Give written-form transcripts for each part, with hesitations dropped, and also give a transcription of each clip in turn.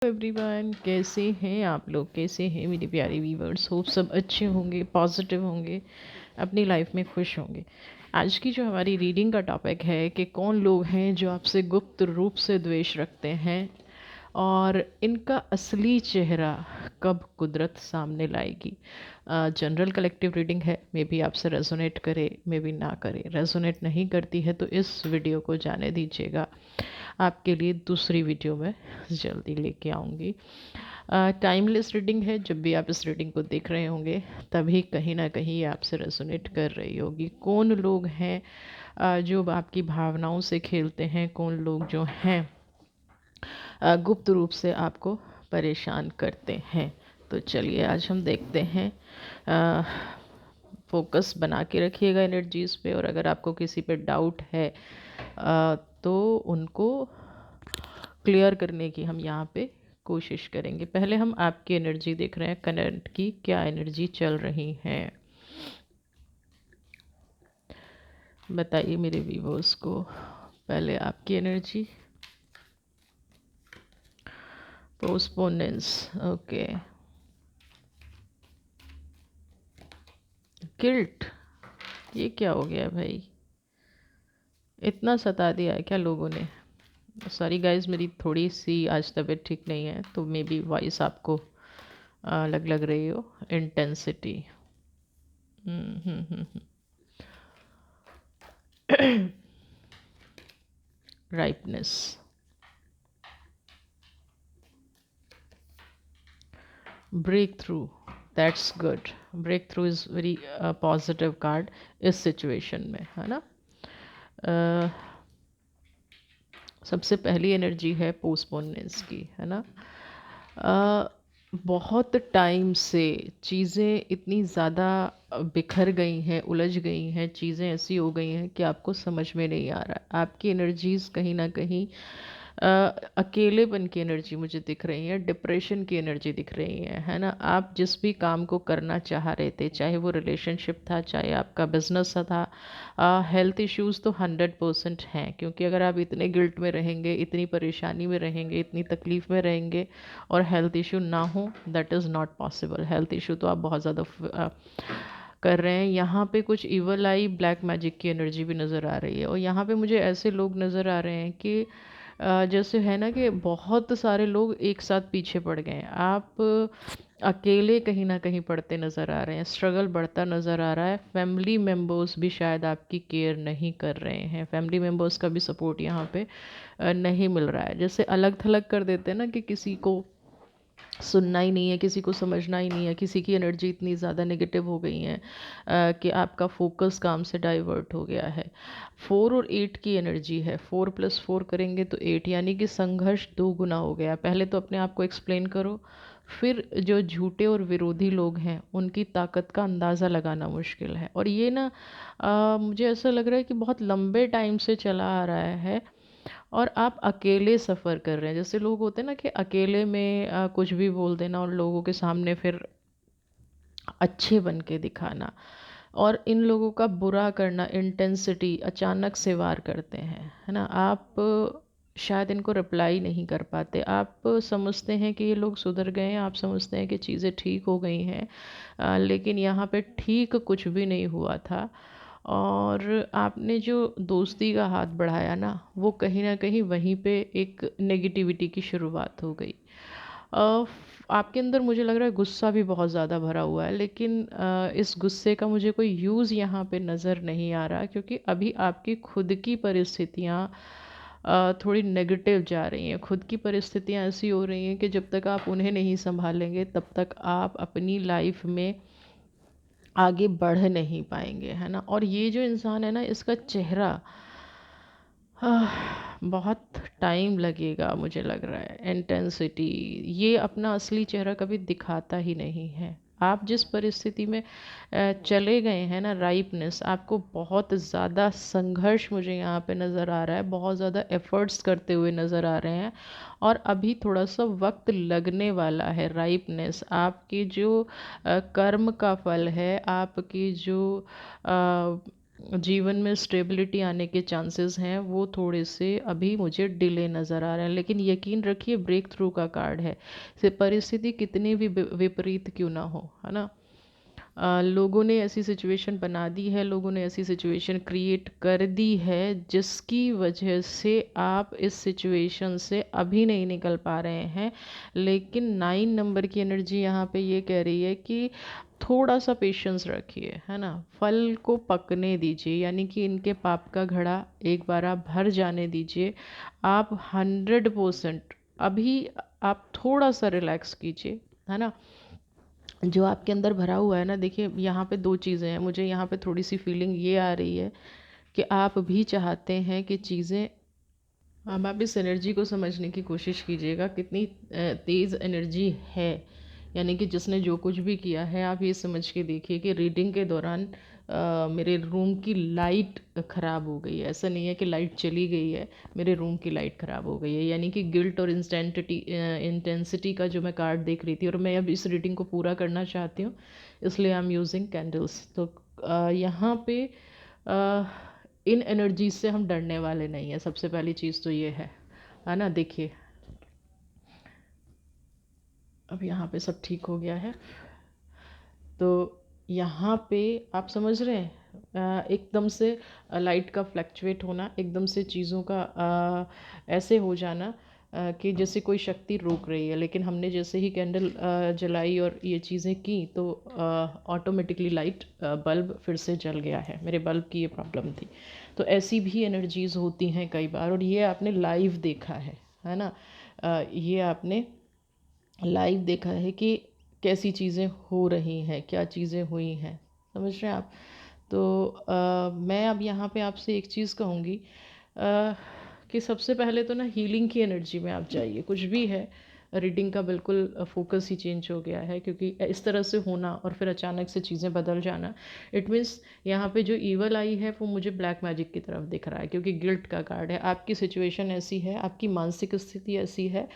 Everyone, कैसे हैं आप लोग? कैसे हैं मेरे प्यारे व्यूवर्स? होप सब अच्छे होंगे, पॉजिटिव होंगे, अपनी लाइफ में खुश होंगे। आज की जो हमारी रीडिंग का टॉपिक है कि कौन लोग हैं जो आपसे गुप्त रूप से द्वेष रखते हैं और इनका असली चेहरा कब कुदरत सामने लाएगी। जनरल कलेक्टिव रीडिंग है, मे बी आपसे रेजोनेट करे, मे बी ना करे। रेजोनेट नहीं करती है तो इस वीडियो को जाने दीजिएगा, आपके लिए दूसरी वीडियो में जल्दी लेके आऊँगी। टाइमलेस रीडिंग है, जब भी आप इस रीडिंग को देख रहे होंगे तभी कहीं ना कहीं ये आपसे रेजोनेट कर रही होगी। कौन लोग हैं जो आपकी भावनाओं से खेलते हैं, कौन लोग जो हैं गुप्त रूप से आपको परेशान करते हैं। तो चलिए आज हम देखते हैं। फोकस बना के रखिएगा एनर्जीज़ पे, और अगर आपको किसी पे डाउट है तो उनको क्लियर करने की हम यहाँ पे कोशिश करेंगे। पहले हम आपकी एनर्जी देख रहे हैं, करंट की क्या एनर्जी चल रही है। बताइए मेरे व्यूवर्स को पहले आपकी एनर्जी। पोस्टपोनेंस, ओके। गिल्ट, ये क्या हो गया भाई? इतना सता दिया है क्या लोगों ने? सॉरी गाइज, मेरी थोड़ी सी आज तबीयत ठीक नहीं है तो मे बी वॉइस आपको अलग लग रही हो। Intensity, ripeness, break through, that's good. Break through is very positive card इस सिचुएशन में, है ना। सबसे पहली एनर्जी है पोस्टपोननेस की, है ना। बहुत टाइम से चीज़ें इतनी ज़्यादा बिखर गई हैं, उलझ गई हैं, चीज़ें ऐसी हो गई हैं कि आपको समझ में नहीं आ रहा। आपकी एनर्जीज़ कहीं ना कहीं अ, अकेलेपन की एनर्जी मुझे दिख रही है, डिप्रेशन की एनर्जी दिख रही है ना। आप जिस भी काम को करना चाह रहे थे, चाहे वो रिलेशनशिप था, चाहे आपका बिजनेस था, हेल्थ इश्यूज़ तो 100% हैं, क्योंकि अगर आप इतने गिल्ट में रहेंगे, इतनी परेशानी में रहेंगे, इतनी तकलीफ़ में रहेंगे और हेल्थ इशू ना हो, that is not possible. Health issue तो आप बहुत ज़्यादा कर रहे हैं। यहाँ पे कुछ इवल आई ब्लैक मैजिक की एनर्जी भी नज़र आ रही है, और यहाँ पे मुझे ऐसे लोग नज़र आ रहे हैं कि जैसे है ना कि बहुत सारे लोग एक साथ पीछे पड़ गए हैं। आप अकेले कहीं ना कहीं पड़ते नज़र आ रहे हैं, स्ट्रगल बढ़ता नज़र आ रहा है। फैमिली मेम्बर्स भी शायद आपकी केयर नहीं कर रहे हैं, फैमिली मेम्बर्स का भी सपोर्ट यहाँ पे नहीं मिल रहा है। जैसे अलग थलग कर देते हैं ना, कि किसी को सुनना ही नहीं है, किसी को समझना ही नहीं है, किसी की एनर्जी इतनी ज़्यादा नेगेटिव हो गई है कि आपका फोकस काम से डाइवर्ट हो गया है। 4 और 8 की एनर्जी है, 4+4 करेंगे तो 8, यानी कि संघर्ष 2 गुना हो गया। पहले तो अपने आप को एक्सप्लेन करो, फिर जो झूठे और विरोधी लोग हैं उनकी ताकत का अंदाज़ा लगाना मुश्किल है। और ये ना मुझे ऐसा लग रहा है कि बहुत लंबे टाइम से चला आ रहा है और आप अकेले सफ़र कर रहे हैं। जैसे लोग होते हैं ना कि अकेले में कुछ भी बोल देना और लोगों के सामने फिर अच्छे बन के दिखाना, और इन लोगों का बुरा करना, इंटेंसिटी अचानक से वार करते हैं, है ना। आप शायद इनको रिप्लाई नहीं कर पाते। आप समझते हैं कि ये लोग सुधर गए हैं, आप समझते हैं कि चीज़ें ठीक हो गई हैं, लेकिन यहाँ पे ठीक कुछ भी नहीं हुआ था। और आपने जो दोस्ती का हाथ बढ़ाया ना, वो कहीं ना कहीं वहीं पे एक नेगेटिविटी की शुरुआत हो गई। अ, आपके अंदर मुझे लग रहा है गुस्सा भी बहुत ज़्यादा भरा हुआ है, लेकिन इस गुस्से का मुझे कोई यूज़ यहाँ पे नज़र नहीं आ रहा, क्योंकि अभी आपकी खुद की परिस्थितियाँ थोड़ी नेगेटिव जा रही हैं। खुद की परिस्थितियाँ ऐसी हो रही हैं कि जब तक आप उन्हें नहीं संभालेंगे तब तक आप अपनी लाइफ में आगे बढ़ नहीं पाएंगे, है ना। और ये जो इंसान है ना, इसका चेहरा बहुत टाइम लगेगा, मुझे लग रहा है। इंटेंसिटी, ये अपना असली चेहरा कभी दिखाता ही नहीं है। आप जिस परिस्थिति में चले गए हैं ना, राइपनेस, आपको बहुत ज़्यादा संघर्ष मुझे यहाँ पे नज़र आ रहा है, बहुत ज़्यादा एफर्ट्स करते हुए नज़र आ रहे हैं, और अभी थोड़ा सा वक्त लगने वाला है। राइपनेस आपकी जो कर्म का फल है, आपकी जो जीवन में स्टेबिलिटी आने के चांसेस हैं वो थोड़े से अभी मुझे डिले नज़र आ रहे हैं, लेकिन यकीन रखिए ब्रेक थ्रू का कार्ड है। से परिस्थिति कितनी भी विपरीत क्यों ना हो, है ना। लोगों ने ऐसी सिचुएशन बना दी है, लोगों ने ऐसी सिचुएशन क्रिएट कर दी है जिसकी वजह से आप इस सिचुएशन से अभी नहीं निकल पा रहे हैं। लेकिन 9 नंबर की एनर्जी यहाँ पे ये कह रही है कि थोड़ा सा पेशेंस रखिए, है ना। फल को पकने दीजिए, यानी कि इनके पाप का घड़ा एक बार आप भर जाने दीजिए। आप 100% अभी आप थोड़ा सा रिलैक्स कीजिए, है ना। जो आपके अंदर भरा हुआ है ना, देखिए यहाँ पे दो चीज़ें हैं। मुझे यहाँ पे थोड़ी सी फीलिंग ये आ रही है कि आप भी चाहते हैं कि चीज़ें, अब आप इस एनर्जी को समझने की कोशिश कीजिएगा कितनी तेज़ एनर्जी है। यानी कि जिसने जो कुछ भी किया है, आप ये समझ के देखिए कि रीडिंग के दौरान मेरे रूम की लाइट ख़राब हो गई है। ऐसा नहीं है कि लाइट चली गई है, मेरे रूम की लाइट ख़राब हो गई है। यानी कि गिल्ट और इंटेंसिटी का जो मैं कार्ड देख रही थी, और मैं अब इस रीडिंग को पूरा करना चाहती हूँ, इसलिए आई एम यूजिंग कैंडल्स। तो यहाँ पे अ, इन एनर्जीज से हम डरने वाले नहीं हैं। सबसे पहली चीज़ तो ये है ना। देखिए अब यहाँ पे सब ठीक हो गया है। तो यहाँ पे आप समझ रहे हैं एकदम से लाइट का फ्लक्चुएट होना, एकदम से चीज़ों का ऐसे हो जाना कि जैसे कोई शक्ति रोक रही है। लेकिन हमने जैसे ही कैंडल जलाई और ये चीज़ें की तो ऑटोमेटिकली लाइट बल्ब फिर से जल गया है। मेरे बल्ब की ये प्रॉब्लम थी। तो ऐसी भी एनर्जीज़ होती हैं कई बार, और ये आपने लाइव देखा है ना। ये आपने लाइव देखा है कि कैसी चीज़ें हो रही हैं, क्या चीज़ें हुई हैं, समझ रहे हैं आप। तो मैं अब यहाँ पे आपसे एक चीज़ कहूँगी कि सबसे पहले तो ना हीलिंग की एनर्जी में आप जाइए। कुछ भी है, रीडिंग का बिल्कुल फोकस ही चेंज हो गया है, क्योंकि इस तरह से होना और फिर अचानक से चीज़ें बदल जाना, इट मीन्स यहाँ पे जो ईवल आई है वो मुझे ब्लैक मैजिक की तरफ दिख रहा है, क्योंकि गिल्ट का कार्ड है। आपकी सिचुएशन ऐसी है, आपकी मानसिक स्थिति ऐसी है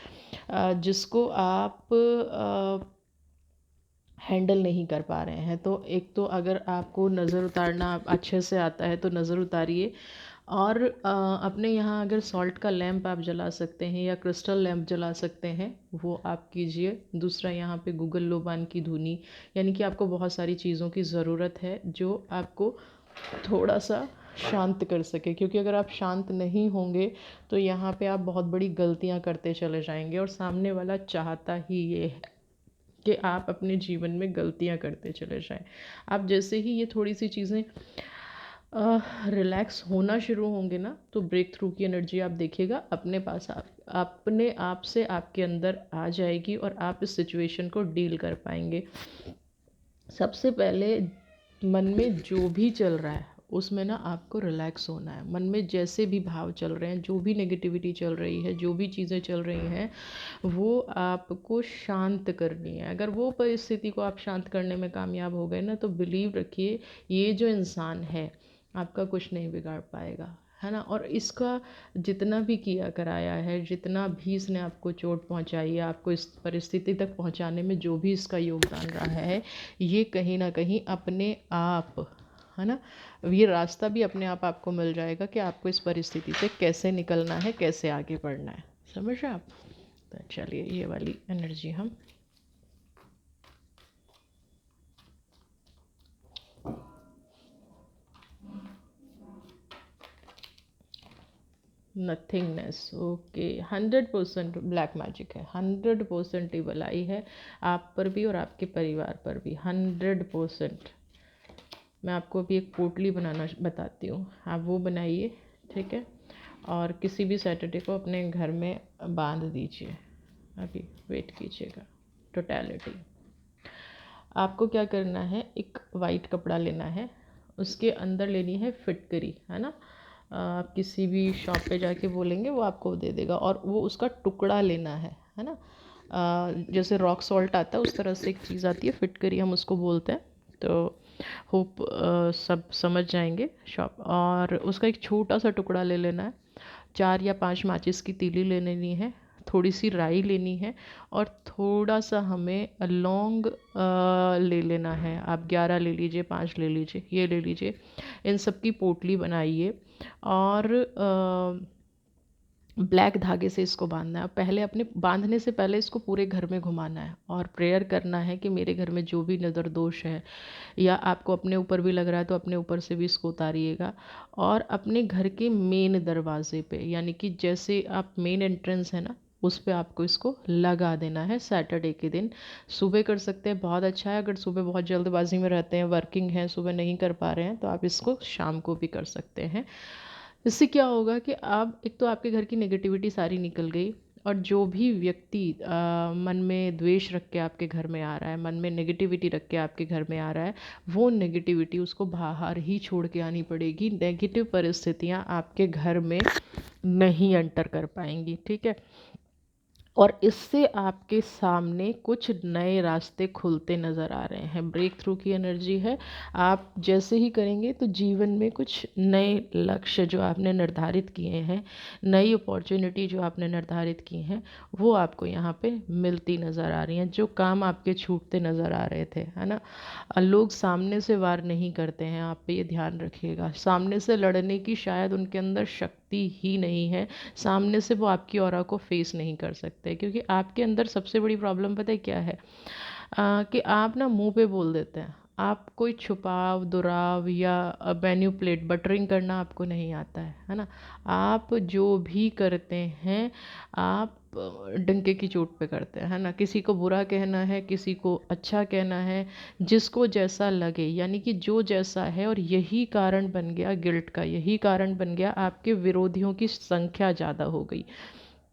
जिसको आप हैंडल नहीं कर पा रहे हैं। तो एक तो अगर आपको नज़र उतारना अच्छे से आता है तो नज़र उतारिए। और अपने यहाँ अगर सॉल्ट का लैंप आप जला सकते हैं या क्रिस्टल लैंप जला सकते हैं, वो आप कीजिए। दूसरा यहाँ पे गूगल लोबान की धुनी, यानी कि आपको बहुत सारी चीज़ों की ज़रूरत है जो आपको थोड़ा सा शांत कर सके, क्योंकि अगर आप शांत नहीं होंगे तो यहाँ पे आप बहुत बड़ी गलतियाँ करते चले जाएंगे, और सामने वाला चाहता ही ये है कि आप अपने जीवन में गलतियाँ करते चले जाएं। आप जैसे ही ये थोड़ी सी चीज़ें रिलैक्स होना शुरू होंगे ना, तो ब्रेक थ्रू की एनर्जी आप देखिएगा अपने पास अपने आप से आपके अंदर आ जाएगी, और आप इस सिचुएशन को डील कर पाएंगे। सबसे पहले मन में जो भी चल रहा है उसमें ना आपको रिलैक्स होना है। मन में जैसे भी भाव चल रहे हैं, जो भी नेगेटिविटी चल रही है, जो भी चीज़ें चल रही हैं, वो आपको शांत करनी है। अगर वो परिस्थिति को आप शांत करने में कामयाब हो गए ना, तो बिलीव रखिए ये जो इंसान है आपका कुछ नहीं बिगाड़ पाएगा, है ना। और इसका जितना भी किया कराया है, जितना भी इसने आपको चोट पहुंचाई है, आपको इस परिस्थिति तक पहुंचाने में जो भी इसका योगदान रहा है, ये कहीं ना कहीं अपने आप, है ना, ये रास्ता भी अपने आप आपको मिल जाएगा कि आपको इस परिस्थिति से कैसे निकलना है, कैसे आगे बढ़ना है। समझ रहे हैं आप। तो चलिए ये वाली एनर्जी हम नथिंगनेस, ओके। 100% ब्लैक मैजिक है, 100% ही भलाई है आप पर भी और आपके परिवार पर भी, 100%। मैं आपको अभी एक पोटली बनाना बताती हूँ, आप वो बनाइए, ठीक है। और किसी भी सैटरडे को अपने घर में बांध दीजिए। अभी वेट कीजिएगा। टोटलिटी, आपको क्या करना है, एक वाइट कपड़ा लेना है, उसके अंदर लेनी है फिटकरी, है ना। आप किसी भी शॉप पे जाके बोलेंगे वो आपको दे देगा, और वो उसका टुकड़ा लेना है ना। जैसे रॉक सॉल्ट आता है उस तरह से एक चीज़ आती है, फिटकरी हम उसको बोलते हैं। तो होप सब समझ जाएंगे शॉप। और उसका एक छोटा सा टुकड़ा ले लेना है। 4 या 5 माचिस की तीली ले लेनी है। थोड़ी सी राई लेनी है और थोड़ा सा हमें लौंग ले लेना है। आप 11 ले लीजिए, 5 ले लीजिए, ये ले लीजिए। इन सब की पोटली बनाइए और ब्लैक धागे से इसको बांधना है। पहले अपने बांधने से पहले इसको पूरे घर में घुमाना है और प्रेयर करना है कि मेरे घर में जो भी नज़र दोष है, या आपको अपने ऊपर भी लग रहा है तो अपने ऊपर से भी इसको उतारिएगा। और अपने घर के मेन दरवाजे पे, यानी कि जैसे आप मेन एंट्रेंस है ना, उस पे आपको इसको लगा देना है। सैटरडे के दिन सुबह कर सकते हैं, बहुत अच्छा है। अगर सुबह बहुत जल्दबाजी में रहते हैं, वर्किंग हैं, सुबह नहीं कर पा रहे हैं, तो आप इसको शाम को भी कर सकते हैं। इससे क्या होगा कि आप, एक तो आपके घर की नेगेटिविटी सारी निकल गई, और जो भी व्यक्ति मन में द्वेष रख के आपके घर में आ रहा है, मन में नेगेटिविटी रख के आपके घर में आ रहा है, वो नेगेटिविटी उसको बाहर ही छोड़ के आनी पड़ेगी। नेगेटिव परिस्थितियाँ आपके घर में नहीं एंटर कर पाएंगी, ठीक है। और इससे आपके सामने कुछ नए रास्ते खुलते नज़र आ रहे हैं। ब्रेक थ्रू की एनर्जी है। आप जैसे ही करेंगे तो जीवन में कुछ नए लक्ष्य जो आपने निर्धारित किए हैं, नई अपॉर्चुनिटी जो आपने निर्धारित की हैं, वो आपको यहाँ पे मिलती नज़र आ रही हैं। जो काम आपके छूटते नज़र आ रहे थे, है ना। लोग सामने से वार नहीं करते हैं, आप पे ये ध्यान रखिएगा। सामने से लड़ने की शायद उनके अंदर शक्ति ही नहीं है। सामने से वो आपकी ऑरा को फेस नहीं कर सकते, क्योंकि आपके अंदर सबसे बड़ी प्रॉब्लम पता है क्या है? कि आप ना मुंह पे बोल देते हैं। आप कोई छुपाव, दुराव या मैन्युपुलेट, बटरिंग करना आपको नहीं आता है ना। आप जो भी करते हैं, आप डंके की चोट पे करते हैं, है ना। किसी को बुरा कहना है, किसी को अच्छा कहना है, जिसको जैसा लगे, यानी कि जो जैसा है। और यही कारण बन गया गिल्ट का, यही कारण बन गया आपके विरोधियों की संख्या ज़्यादा हो गई।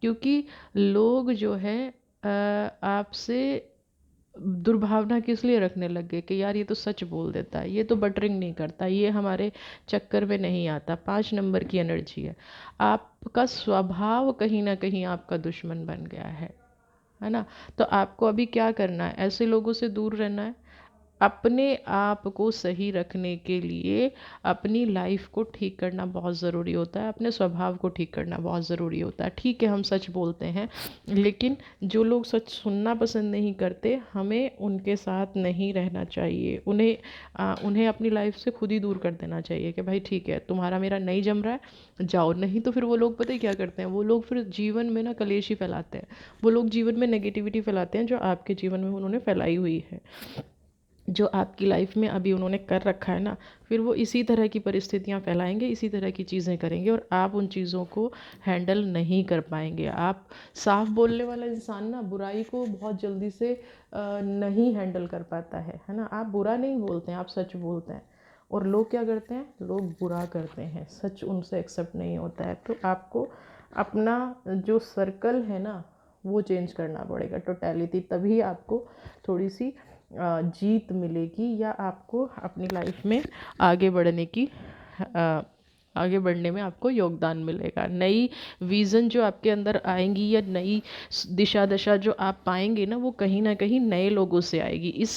क्योंकि लोग जो है आपसे दुर्भावना किस लिए रखने लग गए कि यार ये तो सच बोल देता है, ये तो बटरिंग नहीं करता, ये हमारे चक्कर में नहीं आता। 5 नंबर की एनर्जी है। आपका स्वभाव कहीं ना कहीं आपका दुश्मन बन गया है ना। तो आपको अभी क्या करना है? ऐसे लोगों से दूर रहना है। अपने आप को सही रखने के लिए अपनी लाइफ को ठीक करना बहुत ज़रूरी होता है, अपने स्वभाव को ठीक करना बहुत ज़रूरी होता है। ठीक है, हम सच बोलते हैं, लेकिन जो लोग सच सुनना पसंद नहीं करते, हमें उनके साथ नहीं रहना चाहिए। उन्हें अपनी लाइफ से खुद ही दूर कर देना चाहिए कि भाई ठीक है, तुम्हारा मेरा नहीं जम रहा है, जाओ। नहीं तो फिर वो लोग पता है क्या करते हैं? वो लोग फिर जीवन में ना कलेश ही फैलाते हैं। वो लोग जीवन में नेगेटिविटी फैलाते हैं, जो आपके जीवन में उन्होंने फैलाई हुई है, जो आपकी लाइफ में अभी उन्होंने कर रखा है ना। फिर वो इसी तरह की परिस्थितियाँ फैलाएंगे, इसी तरह की चीज़ें करेंगे, और आप उन चीज़ों को हैंडल नहीं कर पाएंगे। आप साफ बोलने वाला इंसान ना बुराई को बहुत जल्दी से नहीं हैंडल कर पाता है ना। आप बुरा नहीं बोलते हैं, आप सच बोलते हैं। और लोग क्या करते हैं? लोग बुरा करते हैं, सच उनसे एक्सेप्ट नहीं होता है। तो आपको अपना जो सर्कल है ना, वो चेंज करना पड़ेगा, टोटलिटी। तभी आपको थोड़ी सी जीत मिलेगी, या आपको अपनी लाइफ में आगे बढ़ने की आगे बढ़ने में आपको योगदान मिलेगा। नई विज़न जो आपके अंदर आएंगी, या नई दिशा दशा जो आप पाएंगे ना, वो कहीं ना कहीं नए लोगों से आएगी। इस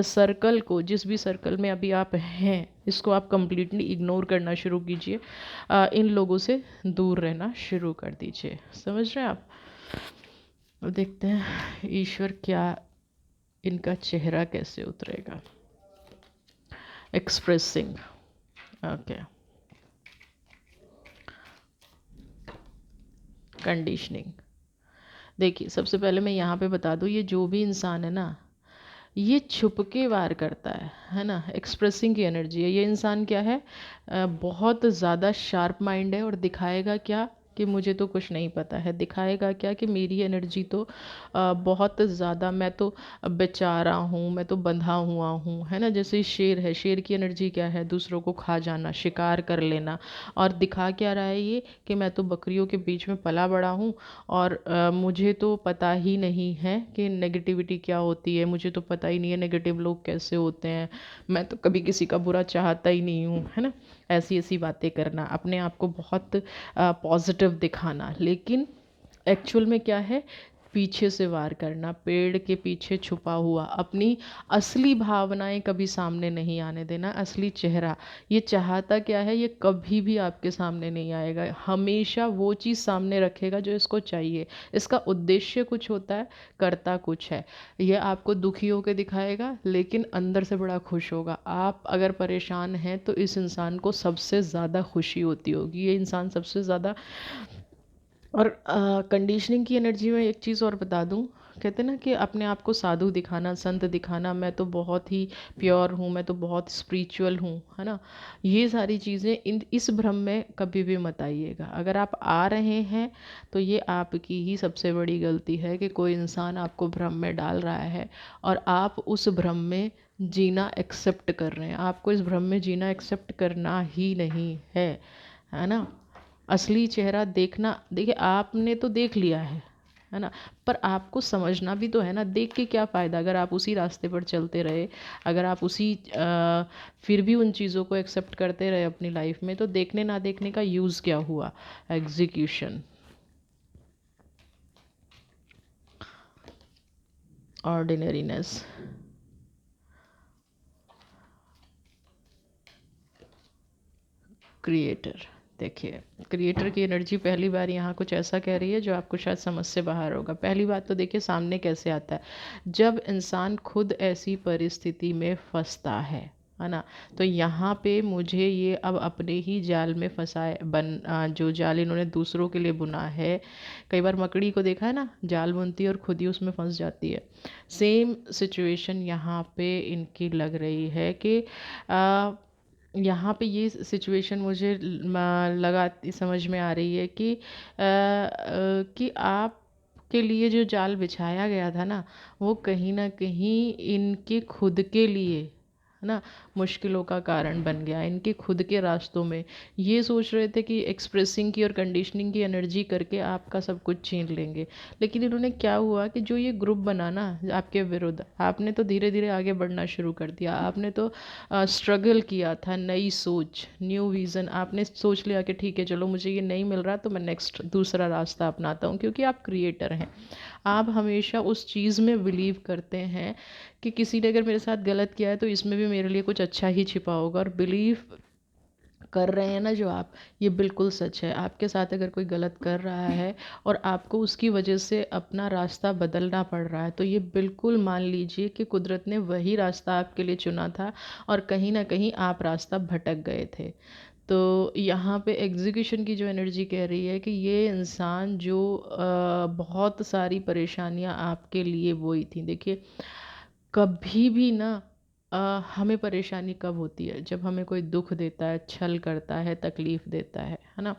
सर्कल को, जिस भी सर्कल में अभी आप हैं, इसको आप कंप्लीटली इग्नोर करना शुरू कीजिए। इन लोगों से दूर रहना शुरू कर दीजिए। समझ रहे हैं आप? अब देखते हैं ईश्वर क्या, इनका चेहरा कैसे उतरेगा। Expressing, okay. कंडीशनिंग। देखिए, सबसे पहले मैं यहाँ पे बता दूँ, ये जो भी इंसान है ना, ये छुप के वार करता है ना। एक्सप्रेसिंग की एनर्जी है। ये इंसान क्या है? बहुत ज़्यादा शार्प माइंड है, और दिखाएगा क्या कि मुझे तो कुछ नहीं पता है। दिखाएगा क्या कि मेरी एनर्जी तो बहुत ज़्यादा, मैं तो बेचारा हूँ, मैं तो बंधा हुआ हूँ, है ना। जैसे शेर है, शेर की एनर्जी क्या है? दूसरों को खा जाना, शिकार कर लेना। और दिखा क्या रहा है ये? कि मैं तो बकरियों के बीच में पला बड़ा हूँ, और मुझे तो पता ही नहीं है कि नेगेटिविटी क्या होती है, मुझे तो पता ही नहीं है नेगेटिव लोग कैसे होते हैं, मैं तो कभी किसी का बुरा चाहता ही नहीं हूँ, है ना। ऐसी ऐसी बातें करना, अपने आप को बहुत पॉजिटिव दिखाना। लेकिन एक्चुअल में क्या है? पीछे से वार करना, पेड़ के पीछे छुपा हुआ अपनी असली भावनाएं कभी सामने नहीं आने देना, असली चेहरा। ये चाहता क्या है, ये कभी भी आपके सामने नहीं आएगा, हमेशा वो चीज़ सामने रखेगा जो इसको चाहिए। इसका उद्देश्य कुछ होता है, करता कुछ है। ये आपको दुखी होकर दिखाएगा लेकिन अंदर से बड़ा खुश होगा। आप अगर परेशान हैं तो इस इंसान को सबसे ज़्यादा खुशी होती होगी, ये इंसान सबसे ज़्यादा। और कंडीशनिंग की एनर्जी में एक चीज़ और बता दूं, कहते हैं ना कि अपने आप को साधु दिखाना, संत दिखाना, मैं तो बहुत ही प्योर हूँ, मैं तो बहुत स्पिरिचुअल हूँ, है ना। ये सारी चीज़ें इस भ्रम में कभी भी मत आइएगा। अगर आप आ रहे हैं तो ये आपकी ही सबसे बड़ी गलती है कि कोई इंसान आपको भ्रम में डाल रहा है और आप उस भ्रम में जीना एक्सेप्ट कर रहे हैं। आपको इस भ्रम में जीना एक्सेप्ट करना ही नहीं है ना। असली चेहरा देखना, देखिए आपने तो देख लिया है ना, पर आपको समझना भी तो है ना। देख के क्या फ़ायदा अगर आप उसी रास्ते पर चलते रहे, अगर आप उसी फिर भी उन चीज़ों को एक्सेप्ट करते रहे अपनी लाइफ में, तो देखने ना देखने का यूज़ क्या हुआ। Execution, ordinariness, creator. देखिए, क्रिएटर की एनर्जी पहली बार यहाँ कुछ ऐसा कह रही है जो आपको शायद समझ से बाहर होगा। पहली बात तो देखिए सामने कैसे आता है, जब इंसान खुद ऐसी परिस्थिति में फंसता है ना। तो यहाँ पे मुझे ये अब अपने ही जाल में फंसाए जो जाल इन्होंने दूसरों के लिए बुना है। कई बार मकड़ी को देखा है ना, जाल बुनती है और खुद ही उसमें फंस जाती है। सेम सिचुएशन यहाँ पे इनकी लग रही है कि यहाँ पे ये सिचुएशन मुझे लगा समझ में आ रही है कि आप के लिए जो जाल बिछाया गया था ना, वो कहीं ना कहीं इनके खुद के लिए, है ना, मुश्किलों का कारण बन गया। इनके खुद के रास्तों में ये सोच रहे थे कि एक्सप्रेसिंग की और कंडीशनिंग की एनर्जी करके आपका सब कुछ छीन लेंगे। लेकिन इन्होंने क्या हुआ कि जो ये ग्रुप बना ना आपके विरुद्ध, आपने तो धीरे धीरे आगे बढ़ना शुरू कर दिया। आपने तो स्ट्रगल किया था, नई सोच, न्यू विज़न। आपने सोच लिया कि ठीक है चलो मुझे ये नहीं मिल रहा तो मैं नेक्स्ट दूसरा रास्ता अपनाता हूँ, क्योंकि आप क्रिएटर हैं। आप हमेशा उस चीज़ में बिलीव करते हैं कि किसी ने अगर मेरे साथ गलत किया है तो इसमें भी मेरे लिए कुछ अच्छा ही छिपा होगा। और बिलीव कर रहे हैं ना जो आप, ये बिल्कुल सच है। आपके साथ अगर कोई गलत कर रहा है और आपको उसकी वजह से अपना रास्ता बदलना पड़ रहा है, तो ये बिल्कुल मान लीजिए कि कुदरत ने वही रास्ता आपके लिए चुना था और कहीं ना कहीं आप रास्ता भटक गए थे। तो यहाँ पे एग्जीक्यूशन की जो एनर्जी कह रही है कि ये इंसान जो बहुत सारी परेशानियाँ आपके लिए वही थी। देखिए, कभी भी ना हमें परेशानी कब होती है, जब हमें कोई दुख देता है, छल करता है, तकलीफ़ देता है ना।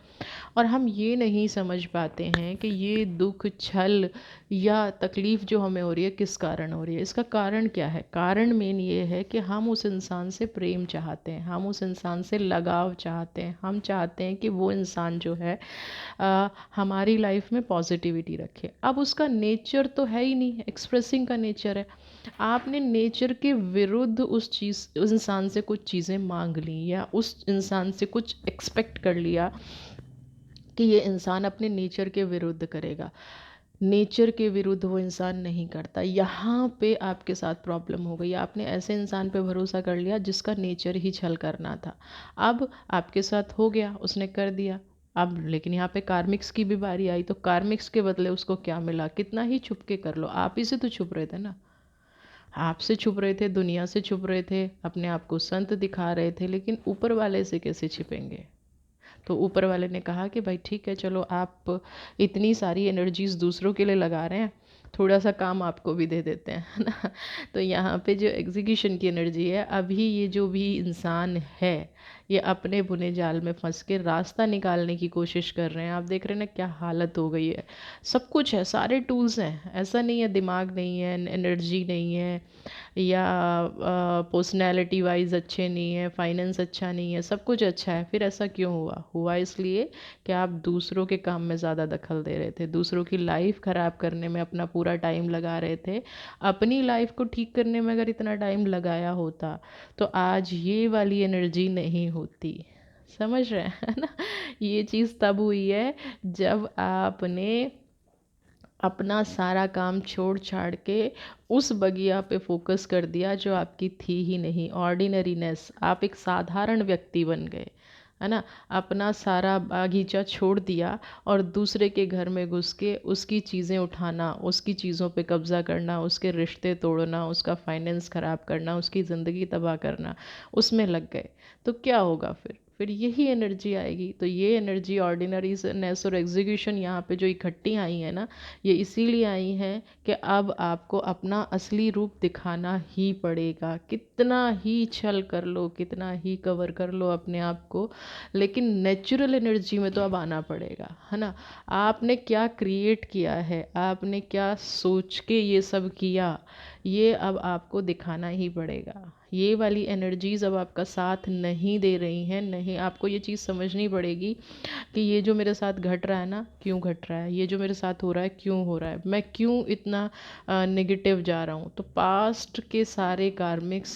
और हम ये नहीं समझ पाते हैं कि ये दुख, छल या तकलीफ़ जो हमें हो रही है किस कारण हो रही है। इसका कारण क्या है? कारण मेन ये है कि हम उस इंसान से प्रेम चाहते हैं, हम उस इंसान से लगाव चाहते हैं, हम चाहते हैं कि वो इंसान जो है हमारी लाइफ में पॉजिटिविटी रखे। अब उसका नेचर तो है ही नहीं, एक्सप्रेसिंग का नेचर है। आपने नेचर के विरुद्ध उस इंसान से कुछ चीज़ें मांग ली या उस इंसान से कुछ एक्सपेक्ट कर लिया कि ये इंसान अपने नेचर के विरुद्ध करेगा। नेचर के विरुद्ध वो इंसान नहीं करता। यहाँ पे आपके साथ प्रॉब्लम हो गई। आपने ऐसे इंसान पे भरोसा कर लिया जिसका नेचर ही छल करना था। अब आपके साथ हो गया, उसने कर दिया। अब लेकिन यहाँ पे कार्मिक्स की भी बारी आई, तो कार्मिक्स के बदले उसको क्या मिला? कितना ही छुप के कर लो, आप ही से तो छुप रहे थे ना। आपसे छुप रहे थे, दुनिया से छुप रहे थे, अपने आप को संत दिखा रहे थे, लेकिन ऊपर वाले से कैसे छिपेंगे? तो ऊपर वाले ने कहा कि भाई ठीक है चलो, आप इतनी सारी एनर्जीज दूसरों के लिए लगा रहे हैं, थोड़ा सा काम आपको भी दे देते हैं, है ना। तो यहाँ पे जो एग्जीक्यूशन की एनर्जी है, अभी ये जो भी इंसान है ये अपने बुने जाल में फंस के रास्ता निकालने की कोशिश कर रहे हैं। आप देख रहे हैं ना क्या हालत हो गई है। सब कुछ है, सारे टूल्स हैं, ऐसा नहीं है दिमाग नहीं है, एनर्जी नहीं है, या पर्सनैलिटी वाइज अच्छे नहीं है, फाइनेंस अच्छा नहीं है, सब कुछ अच्छा है। फिर ऐसा क्यों हुआ? हुआ इसलिए कि आप दूसरों के काम में ज़्यादा दखल दे रहे थे, दूसरों की लाइफ ख़राब करने में अपना पूरा टाइम लगा रहे थे। अपनी लाइफ को ठीक करने में अगर इतना टाइम लगाया होता तो आज ये वाली एनर्जी नहीं होती। समझ रहे हैं ना। ये चीज़ तब हुई है जब आपने अपना सारा काम छोड़ छाड़ के उस बगिया पे फोकस कर दिया जो आपकी थी ही नहीं, ऑर्डिनरीनेस, आप एक साधारण व्यक्ति बन गए, है ना। अपना सारा बागीचा छोड़ दिया और दूसरे के घर में घुस के उसकी चीज़ें उठाना, उसकी चीज़ों पे कब्ज़ा करना, उसके रिश्ते तोड़ना, उसका फाइनेंस ख़राब करना, उसकी ज़िंदगी तबाह करना, उसमें लग गए। तो क्या होगा फिर यही एनर्जी आएगी। तो ये एनर्जी ऑर्डिनरीनेस और एग्जीक्यूशन यहाँ पे जो इकट्ठी आई है ना, ये इसीलिए आई हैं कि अब आपको अपना असली रूप दिखाना ही पड़ेगा। कितना ही छल कर लो, कितना ही कवर कर लो अपने आप को, लेकिन नेचुरल एनर्जी में तो अब आना पड़ेगा, है ना। आपने क्या क्रिएट किया है, आपने क्या सोच के ये सब किया, ये अब आपको दिखाना ही पड़ेगा। ये वाली एनर्जीज़ अब आपका साथ नहीं दे रही हैं। नहीं, आपको ये चीज़ समझनी पड़ेगी कि ये जो मेरे साथ घट रहा है ना, क्यों घट रहा है, ये जो मेरे साथ हो रहा है क्यों हो रहा है, मैं क्यों इतना नेगेटिव जा रहा हूँ। तो पास्ट के सारे कार्मिक्स,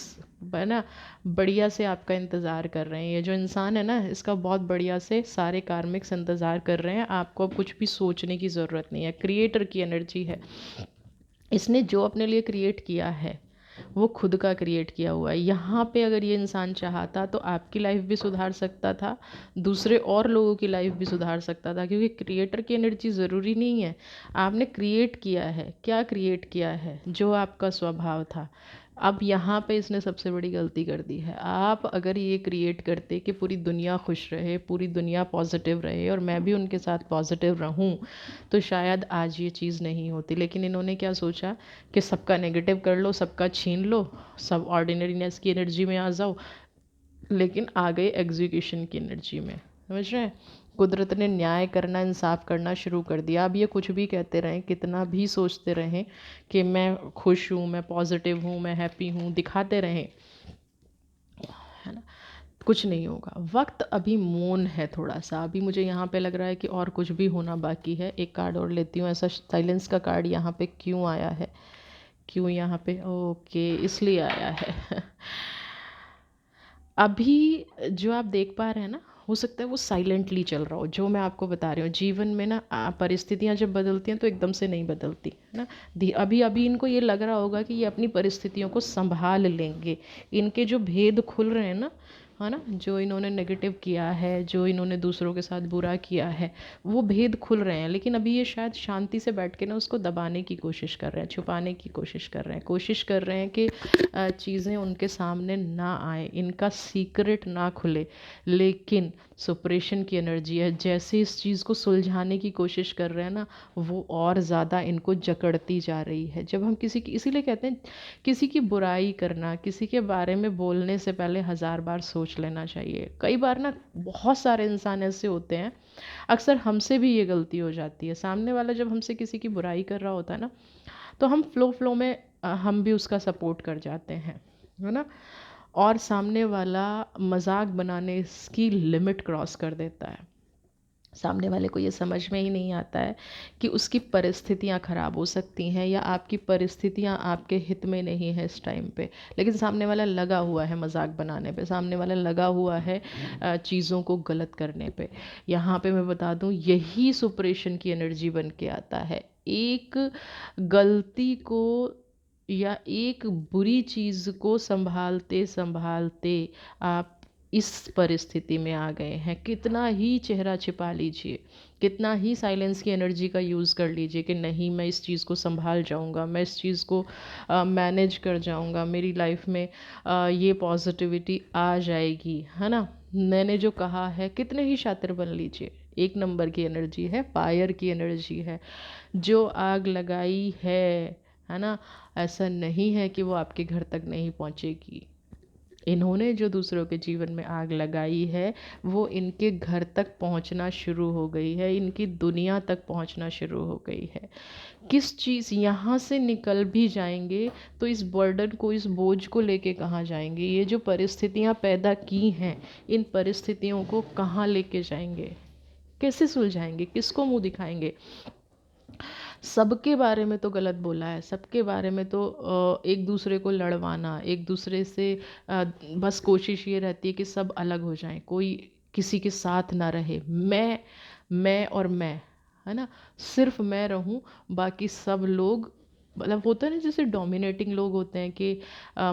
है ना, बढ़िया से आपका इंतज़ार कर रहे हैं। ये जो इंसान है ना, इसका बहुत बढ़िया से सारे कार्मिक्स इंतज़ार कर रहे हैं। आपको अब कुछ भी सोचने की ज़रूरत नहीं है। क्रिएटर की एनर्जी है। इसने जो अपने लिए क्रिएट किया है वो खुद का क्रिएट किया हुआ है। यहाँ पे अगर ये इंसान चाहता तो आपकी लाइफ भी सुधार सकता था, दूसरे और लोगों की लाइफ भी सुधार सकता था, क्योंकि क्रिएटर की एनर्जी ज़रूरी नहीं है। आपने क्रिएट किया है, क्या क्रिएट किया है, जो आपका स्वभाव था। अब यहाँ पे इसने सबसे बड़ी गलती कर दी है। आप अगर ये क्रिएट करते कि पूरी दुनिया खुश रहे, पूरी दुनिया पॉजिटिव रहे और मैं भी उनके साथ पॉजिटिव रहूं, तो शायद आज ये चीज़ नहीं होती। लेकिन इन्होंने क्या सोचा कि सबका नेगेटिव कर लो, सबका छीन लो, सब ऑर्डिनरीनेस की एनर्जी में आ जाओ, लेकिन आ गए एग्जीक्यूशन की एनर्जी में। समझ रहे हैं। कुदरत ने न्याय करना, इंसाफ करना शुरू कर दिया। अब ये कुछ भी कहते रहें, कितना भी सोचते रहें कि मैं खुश हूँ, मैं पॉजिटिव हूँ, मैं हैप्पी हूँ, दिखाते रहें, है ना, कुछ नहीं होगा। वक्त अभी मौन है थोड़ा सा। अभी मुझे यहाँ पे लग रहा है कि और कुछ भी होना बाकी है। एक कार्ड और लेती हूँ। ऐसा साइलेंस का कार्ड यहाँ पे क्यों आया है, क्यों यहाँ पे, ओके, इसलिए आया है। अभी जो आप देख पा रहे हैं ना, हो सकता है वो साइलेंटली चल रहा हो। जो मैं आपको बता रही हूँ, जीवन में ना परिस्थितियाँ जब बदलती हैं तो एकदम से नहीं बदलती, है ना। अभी अभी इनको ये लग रहा होगा कि ये अपनी परिस्थितियों को संभाल लेंगे। इनके जो भेद खुल रहे हैं ना, है ना, जो इन्होंने नेगेटिव किया है, जो इन्होंने दूसरों के साथ बुरा किया है, वो भेद खुल रहे हैं। लेकिन अभी ये शायद शांति से बैठ के ना उसको दबाने की कोशिश कर रहे हैं, छुपाने की कोशिश कर रहे हैं, कोशिश कर रहे हैं कि चीज़ें उनके सामने ना आए, इनका सीक्रेट ना खुले। लेकिन सुप्रेशन की एनर्जी है। जैसे इस चीज़ को सुलझाने की कोशिश कर रहे हैं ना, वो और ज़्यादा इनको जकड़ती जा रही है। जब हम किसी की, इसीलिए कहते हैं किसी की बुराई करना, किसी के बारे में बोलने से पहले 1000 बार सोच लेना चाहिए। कई बार ना बहुत सारे इंसान ऐसे होते हैं, अक्सर हमसे भी ये गलती हो जाती है। सामने वाला जब हमसे किसी की बुराई कर रहा होता है ना, तो हम फ्लो में हम भी उसका सपोर्ट कर जाते हैं, है ना। और सामने वाला मजाक बनाने की लिमिट क्रॉस कर देता है। सामने वाले को ये समझ में ही नहीं आता है कि उसकी परिस्थितियाँ ख़राब हो सकती हैं या आपकी परिस्थितियाँ आपके हित में नहीं है इस टाइम पे। लेकिन सामने वाला लगा हुआ है मजाक बनाने पे, सामने वाला लगा हुआ है चीज़ों को गलत करने पे। यहाँ पे मैं बता दूँ, यही सुपरेशन की एनर्जी बन के आता है। एक गलती को या एक बुरी चीज़ को संभालते संभालते आप इस परिस्थिति में आ गए हैं। कितना ही चेहरा छिपा लीजिए, कितना ही साइलेंस की एनर्जी का यूज़ कर लीजिए कि नहीं मैं इस चीज़ को संभाल जाऊंगा, मैं इस चीज़ को मैनेज कर जाऊंगा, मेरी लाइफ में ये पॉजिटिविटी आ जाएगी, है ना। मैंने जो कहा है, कितने ही शातिर बन लीजिए, एक नंबर की एनर्जी है, फायर की एनर्जी है। जो आग लगाई है ना, ऐसा नहीं है कि वो आपके घर तक नहीं पहुंचेगी। इन्होंने जो दूसरों के जीवन में आग लगाई है, वो इनके घर तक पहुंचना शुरू हो गई है, इनकी दुनिया तक पहुंचना शुरू हो गई है। किस चीज़, यहाँ से निकल भी जाएंगे तो इस बर्डन को, इस बोझ को लेके कहाँ जाएंगे। ये जो परिस्थितियाँ पैदा की हैं, इन परिस्थितियों को कहाँ लेके जाएंगे, कैसे सुलझाएंगे, किसको मुंह दिखाएंगे। सबके बारे में तो गलत बोला है, सबके बारे में तो एक दूसरे को लड़वाना, एक दूसरे से बस कोशिश ये रहती है कि सब अलग हो जाएं, कोई किसी के साथ ना रहे। मैं और मैं, है ना। सिर्फ मैं रहूं, बाकी सब लोग, मतलब होता है ना जैसे डोमिनेटिंग लोग होते हैं कि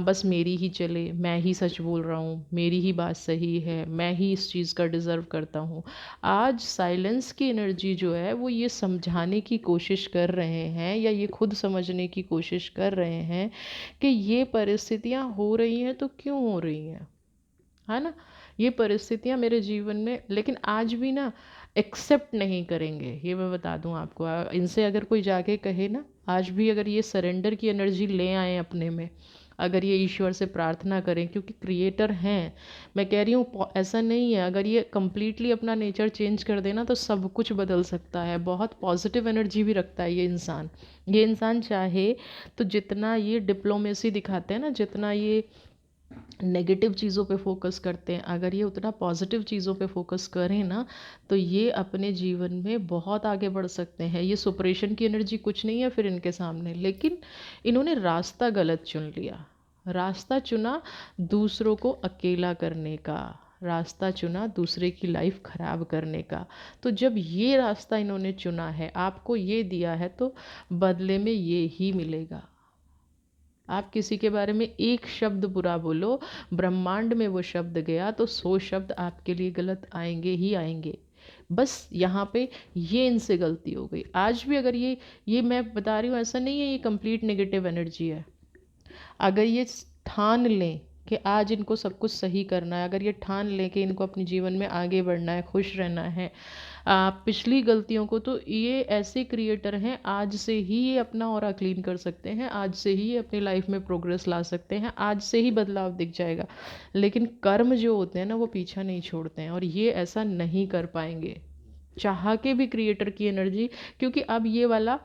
बस मेरी ही चले, मैं ही सच बोल रहा हूँ, मेरी ही बात सही है, मैं ही इस चीज़ का डिज़र्व करता हूँ। आज साइलेंस की एनर्जी जो है वो ये समझाने की कोशिश कर रहे हैं, या ये खुद समझने की कोशिश कर रहे हैं कि ये परिस्थितियाँ हो रही हैं तो क्यों हो रही हैं, है ना। ये परिस्थितियाँ मेरे जीवन में, लेकिन आज भी ना एक्सेप्ट नहीं करेंगे, ये मैं बता दूं आपको। इनसे अगर कोई जाके कहे ना, आज भी अगर ये सरेंडर की एनर्जी ले आए अपने में, अगर ये ईश्वर से प्रार्थना करें, क्योंकि क्रिएटर हैं, मैं कह रही हूँ ऐसा नहीं है, अगर ये कम्प्लीटली अपना नेचर चेंज कर देना तो सब कुछ बदल सकता है। बहुत पॉजिटिव एनर्जी भी रखता है ये इंसान चाहे तो जितना ये डिप्लोमेसी दिखाते हैं ना, जितना ये नेगेटिव चीज़ों पे फोकस करते हैं, अगर ये उतना पॉजिटिव चीज़ों पे फोकस करें ना, तो ये अपने जीवन में बहुत आगे बढ़ सकते हैं। ये सुपरेशन की एनर्जी कुछ नहीं है फिर इनके सामने, लेकिन इन्होंने रास्ता गलत चुन लिया। रास्ता चुना दूसरों को अकेला करने का, रास्ता चुना दूसरे की लाइफ खराब करने का। तो जब ये रास्ता इन्होंने चुना है, आपको ये दिया है, तो बदले में ये ही मिलेगा। आप किसी के बारे में एक शब्द बुरा बोलो, ब्रह्मांड में वो शब्द गया तो 100 शब्द आपके लिए गलत आएंगे ही आएंगे। बस यहाँ पे ये इनसे गलती हो गई। आज भी अगर ये मैं बता रही हूँ, ऐसा नहीं है ये कंप्लीट नेगेटिव एनर्जी है। अगर ये ठान लें कि आज इनको सब कुछ सही करना है, अगर ये ठान लें कि इनको अपने जीवन में आगे बढ़ना है, खुश रहना है, पिछली गलतियों को, तो ये ऐसे क्रिएटर हैं, आज से ही ये अपना ऑरा क्लीन कर सकते हैं, आज से ही ये अपनी लाइफ में प्रोग्रेस ला सकते हैं, आज से ही बदलाव दिख जाएगा। लेकिन कर्म जो होते हैं ना, वो पीछा नहीं छोड़ते हैं, और ये ऐसा नहीं कर पाएंगे चाह के भी क्रिएटर की एनर्जी। क्योंकि अब ये वाला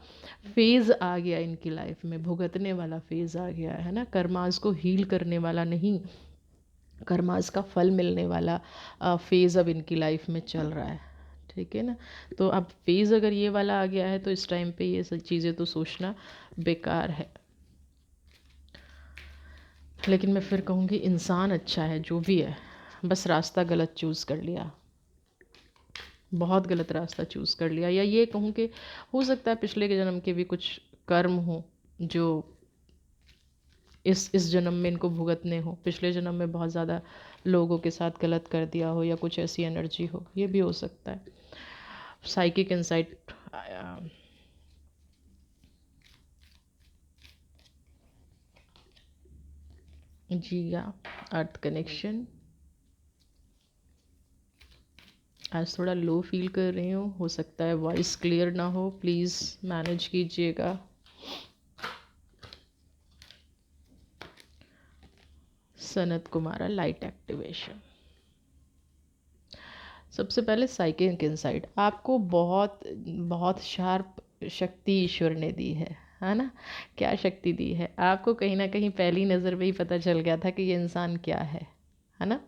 फेज़ आ गया इनकी लाइफ में, भुगतने वाला फेज़ आ गया है ना, कर्मास को हील करने वाला नहीं, कर्मास का फल मिलने वाला फेज़ अब इनकी लाइफ में चल रहा है। ठीक है ना। तो अब फेज़ अगर ये वाला आ गया है, तो इस टाइम पे ये सब चीज़ें तो सोचना बेकार है। लेकिन मैं फिर कहूँगी इंसान अच्छा है जो भी है, बस रास्ता गलत चूज़ कर लिया, बहुत गलत रास्ता चूज़ कर लिया। या ये कहूँ कि हो सकता है पिछले के जन्म के भी कुछ कर्म हो जो इस जन्म में इनको भुगतने हो, पिछले जन्म में बहुत ज़्यादा लोगों के साथ गलत कर दिया हो, या कुछ ऐसी एनर्जी हो, ये भी हो सकता है। साइकिक इंसाइट, जी या अर्थ कनेक्शन। आज थोड़ा लो फील कर रही हूँ, हो सकता है वॉइस क्लियर ना हो, प्लीज़ मैनेज कीजिएगा। Sanat Kumara, light activation. सबसे पहले साइकिक इंसाइट, आपको बहुत बहुत शार्प शक्ति ईश्वर ने दी है ना। क्या शक्ति दी है आपको, कहीं ना कहीं पहली नज़र में ही पता चल गया था कि ये इंसान क्या है ना।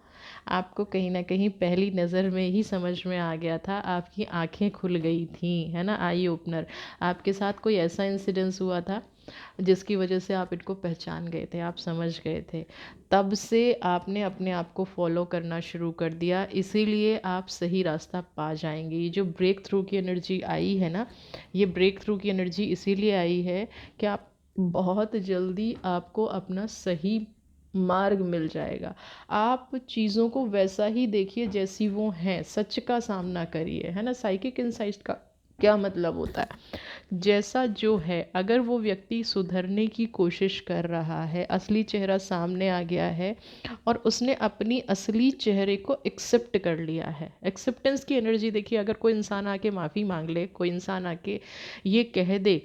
आपको कहीं ना कहीं पहली नज़र में ही समझ में आ गया था, आपकी आंखें खुल गई थी, है ना। आई ओपनर, आपके साथ कोई ऐसा इंसिडेंस हुआ था जिसकी वजह से आप इनको पहचान गए थे, आप समझ गए थे, तब से आपने अपने आप को फॉलो करना शुरू कर दिया। इसीलिए आप सही रास्ता पा जाएंगे। ये जो ब्रेक थ्रू की एनर्जी आई है ना, ये ब्रेक थ्रू की एनर्जी इसीलिए आई है कि आप बहुत जल्दी आपको अपना सही मार्ग मिल जाएगा। आप चीज़ों को वैसा ही देखिए जैसी वो हैं, सच का सामना करिए, है ना। साइकिक इंसाइट का क्या मतलब होता है, जैसा जो है, अगर वो व्यक्ति सुधरने की कोशिश कर रहा है, असली चेहरा सामने आ गया है और उसने अपनी असली चेहरे को एक्सेप्ट कर लिया है। एक्सेप्टेंस की एनर्जी देखिए, अगर कोई इंसान आके माफ़ी मांग ले, कोई इंसान आके ये कह दे,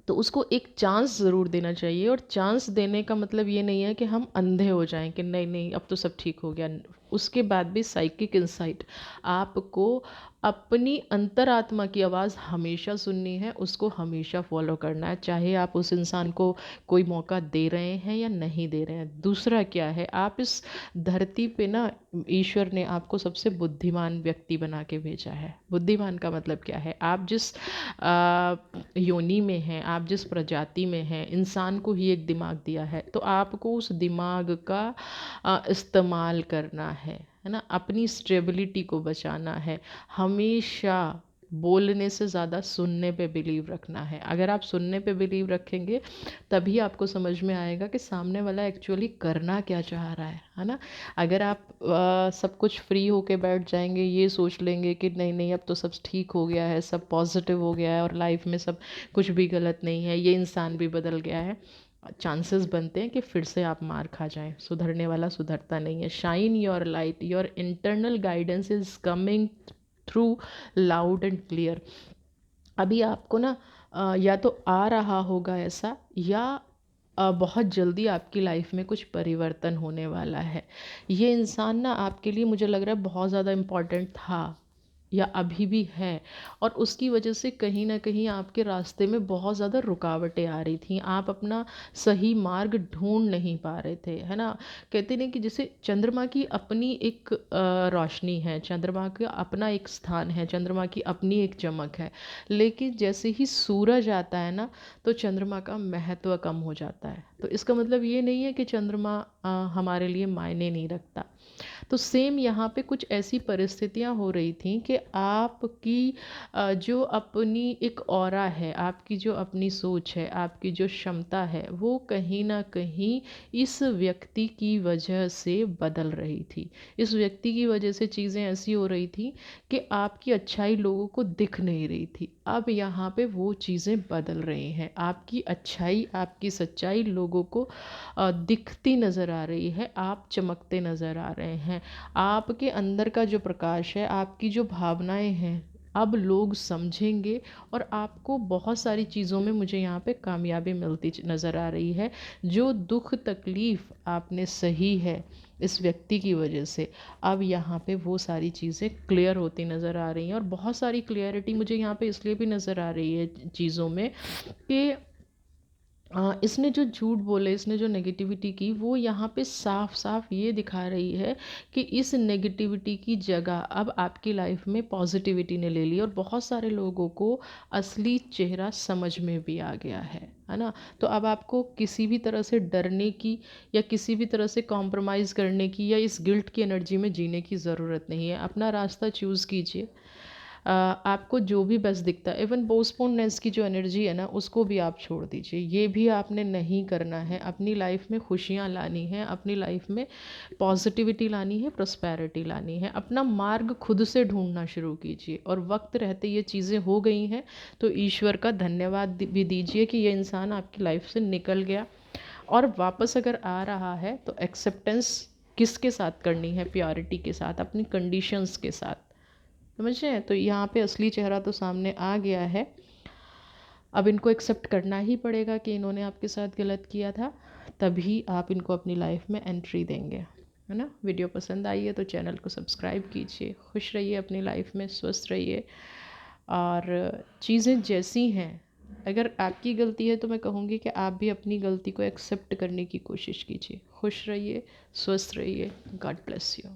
तो उसको एक चांस ज़रूर देना चाहिए। और चांस देने का मतलब ये नहीं है कि हम अंधे हो जाएं कि नहीं नहीं अब तो सब ठीक हो गया। उसके बाद भी साइकिक इंसाइट, आपको अपनी अंतरात्मा की आवाज़ हमेशा सुननी है, उसको हमेशा फॉलो करना है, चाहे आप उस इंसान को कोई मौका दे रहे हैं या नहीं दे रहे हैं। दूसरा क्या है, आप इस धरती पे ना, ईश्वर ने आपको सबसे बुद्धिमान व्यक्ति बना के भेजा है। बुद्धिमान का मतलब क्या है, आप जिस योनि में हैं, आप जिस प्रजाति में हैं, इंसान को ही एक दिमाग दिया है, तो आपको उस दिमाग का इस्तेमाल करना है ना। अपनी स्टेबिलिटी को बचाना है, हमेशा बोलने से ज़्यादा सुनने पे बिलीव रखना है। अगर आप सुनने पे बिलीव रखेंगे तभी आपको समझ में आएगा कि सामने वाला एक्चुअली करना क्या चाह रहा है ना। अगर आप सब कुछ फ्री होके बैठ जाएंगे, ये सोच लेंगे कि नहीं नहीं अब तो सब ठीक हो गया है, सब पॉजिटिव हो गया है और लाइफ में सब कुछ भी गलत नहीं है, ये इंसान भी बदल गया है, चांसेस बनते हैं कि फिर से आप मार खा जाएं। सुधरने वाला सुधरता नहीं है। Shine your light, your internal guidance is coming through loud and clear. अभी आपको ना या तो आ रहा होगा ऐसा, या बहुत जल्दी आपकी लाइफ में कुछ परिवर्तन होने वाला है। ये इंसान ना आपके लिए मुझे लग रहा है बहुत ज़्यादा इम्पोर्टेंट था या अभी भी है, और उसकी वजह से कहीं ना कहीं आपके रास्ते में बहुत ज़्यादा रुकावटें आ रही थी। आप अपना सही मार्ग ढूंढ नहीं पा रहे थे, है ना। कहते नहीं कि जैसे चंद्रमा की अपनी एक रोशनी है, चंद्रमा का अपना एक स्थान है, चंद्रमा की अपनी एक चमक है, लेकिन जैसे ही सूरज आता है ना तो चंद्रमा का महत्व कम हो जाता है। तो इसका मतलब ये नहीं है कि चंद्रमा हमारे लिए मायने नहीं रखता। तो सेम यहाँ पे कुछ ऐसी परिस्थितियाँ हो रही थी कि आपकी जो अपनी एक ऑरा है, आपकी जो अपनी सोच है, आपकी जो क्षमता है, वो कहीं ना कहीं इस व्यक्ति की वजह से बदल रही थी। इस व्यक्ति की वजह से चीज़ें ऐसी हो रही थी कि आपकी अच्छाई लोगों को दिख नहीं रही थी। अब यहाँ पे वो चीज़ें बदल रही हैं। आपकी अच्छाई, आपकी सच्चाई लोगों को दिखती नज़र आ रही है, आप चमकते नज़र आ रहे हैं। आपके अंदर का जो प्रकाश है, आपकी जो भावनाएं हैं, अब लोग समझेंगे और आपको बहुत सारी चीज़ों में मुझे यहाँ पे कामयाबी मिलती नज़र आ रही है। जो दुख तकलीफ़ आपने सही है इस व्यक्ति की वजह से, अब यहाँ पे वो सारी चीज़ें क्लियर होती नज़र आ रही हैं। और बहुत सारी क्लियरिटी मुझे यहाँ पे इसलिए भी नज़र आ रही है चीज़ों में कि इसने जो झूठ बोले, इसने जो नेगेटिविटी की, वो यहाँ पे साफ साफ ये दिखा रही है कि इस नेगेटिविटी की जगह अब आपकी लाइफ में पॉजिटिविटी ने ले ली, और बहुत सारे लोगों को असली चेहरा समझ में भी आ गया है ना। तो अब आपको किसी भी तरह से डरने की या किसी भी तरह से कॉम्प्रोमाइज़ करने की या इस गिल्ट की एनर्जी में जीने की ज़रूरत नहीं है। अपना रास्ता चूज़ कीजिए। आपको जो भी बेस्ट दिखता है, इवन पोस्टपोननेस की जो एनर्जी है ना, उसको भी आप छोड़ दीजिए। ये भी आपने नहीं करना है। अपनी लाइफ में खुशियाँ लानी है, अपनी लाइफ में पॉजिटिविटी लानी है, प्रॉस्पेरिटी लानी है। अपना मार्ग खुद से ढूंढना शुरू कीजिए, और वक्त रहते ये चीज़ें हो गई हैं तो ईश्वर का धन्यवाद भी दीजिए कि ये इंसान आपकी लाइफ से निकल गया। और वापस अगर आ रहा है तो एक्सेप्टेंस किसके साथ करनी है? प्योरिटी के साथ, अपनी कंडीशंस के साथ। समझ रहे हैं? तो यहाँ पे असली चेहरा तो सामने आ गया है। अब इनको एक्सेप्ट करना ही पड़ेगा कि इन्होंने आपके साथ गलत किया था, तभी आप इनको अपनी लाइफ में एंट्री देंगे, है ना। वीडियो पसंद आई है तो चैनल को सब्सक्राइब कीजिए। खुश रहिए अपनी लाइफ में, स्वस्थ रहिए, और चीज़ें जैसी हैं, अगर आपकी गलती है तो मैं कहूँगी कि आप भी अपनी गलती को एक्सेप्ट करने की कोशिश कीजिए। खुश रहिए, स्वस्थ रहिए। God bless you.